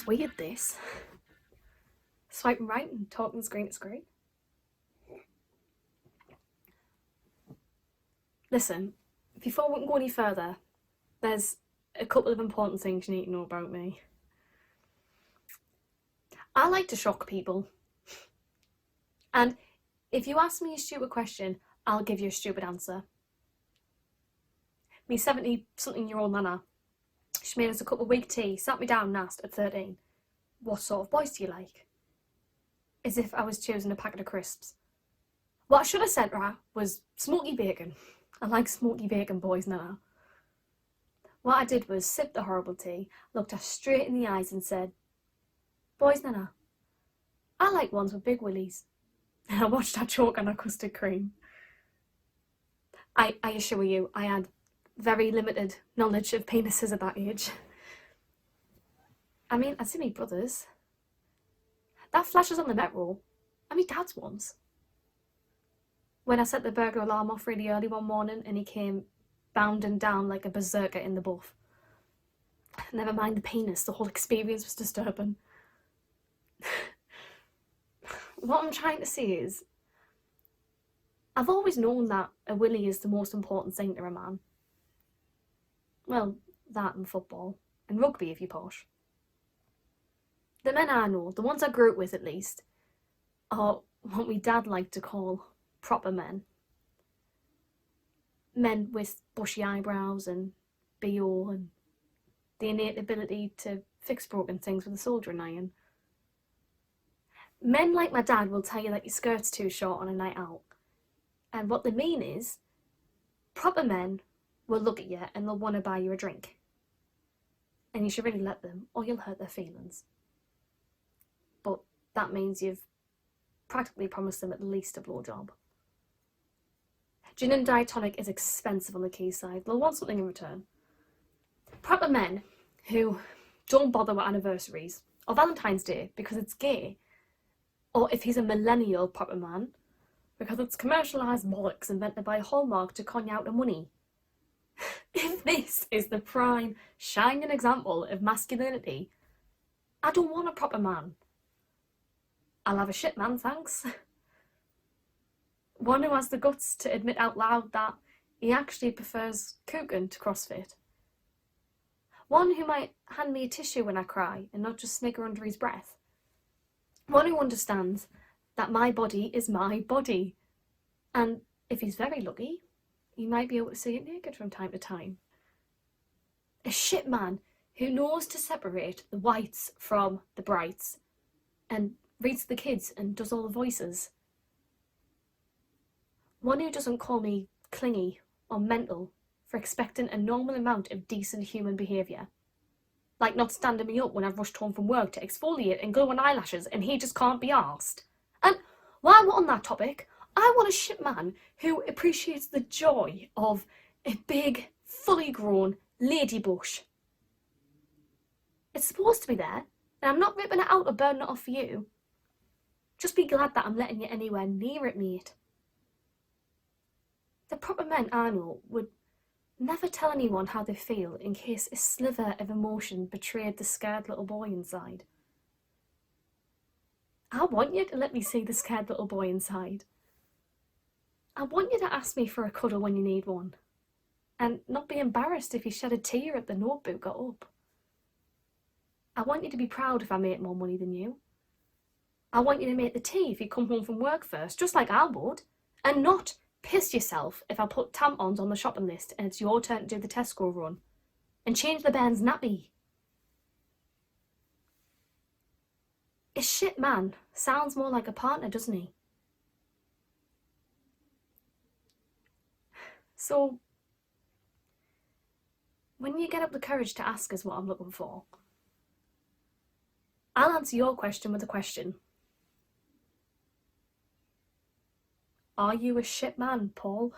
It's weird, this. Swiping right and talking screen to screen. Listen, before we can go any further, there's a couple of important things you need to know about me. I like to shock people. And if you ask me a stupid question, I'll give you a stupid answer. Me 70-something-year-old nana, she made us a cup of weak tea, sat me down and asked at 13, what sort of boys do you like? As if I was choosing a packet of crisps. What I should have said to her was smoky bacon. I like smoky bacon boys, nana. What I did was sip the horrible tea, looked her straight in the eyes and said, boys, nana, I like ones with big willies. And I watched her choke on her custard cream. I assure you, I had very limited knowledge of penises at that age. I mean, I'd seen my brothers. That flashes on the metro. And my dad's ones. When I set the burglar alarm off really early one morning and he came bounding down like a berserker in the buff. Never mind the penis, the whole experience was disturbing. What I'm trying to say is, I've always known that a willy is the most important thing to a man. Well, that and football. And rugby if you're posh. The men I know, the ones I grew up with at least, are what my dad liked to call proper men. Men with bushy eyebrows and BO and the innate ability to fix broken things with a soldering iron. Men like my dad will tell you that your skirt's too short on a night out. And what they mean is, proper men will look at you and they'll want to buy you a drink. And you should really let them, or you'll hurt their feelings. But that means you've practically promised them at least a blowjob. Gin and diet tonic is expensive on the quayside. They'll want something in return. Proper men who don't bother with anniversaries or Valentine's Day because it's gay, or if he's a millennial proper man, because it's commercialised bollocks invented by Hallmark to con you out of money. If this is the prime, shining example of masculinity, I don't want a proper man. I'll have a shit man, thanks. One who has the guts to admit out loud that he actually prefers cooking to CrossFit. One who might hand me a tissue when I cry and not just snigger under his breath. One who understands that my body is my body. And if he's very lucky, he might be able to see it naked from time to time. A shit man who knows to separate the whites from the brights and reads the kids and does all the voices. One who doesn't call me clingy or mental for expecting a normal amount of decent human behaviour. Like not standing me up when I've rushed home from work to exfoliate and glue on eyelashes and he just can't be arsed. And while we're on that topic, I want a shit man who appreciates the joy of a big, fully grown lady bush. It's supposed to be there, and I'm not ripping it out or burning it off for you. Just be glad that I'm letting you anywhere near it, mate. The proper men I know would never tell anyone how they feel in case a sliver of emotion betrayed the scared little boy inside. I want you to let me see the scared little boy inside. I want you to ask me for a cuddle when you need one, and not be embarrassed if you shed a tear at the notebook got up. I want you to be proud if I make more money than you. I want you to make the tea if you come home from work first, just like I would, and not piss yourself if I put tampons on the shopping list and it's your turn to do the Tesco run, and change the bairn's nappy. A shit man sounds more like a partner, doesn't he? So, when you get up the courage to ask us what I'm looking for, I'll answer your question with a question. Are you a shit man, Paul?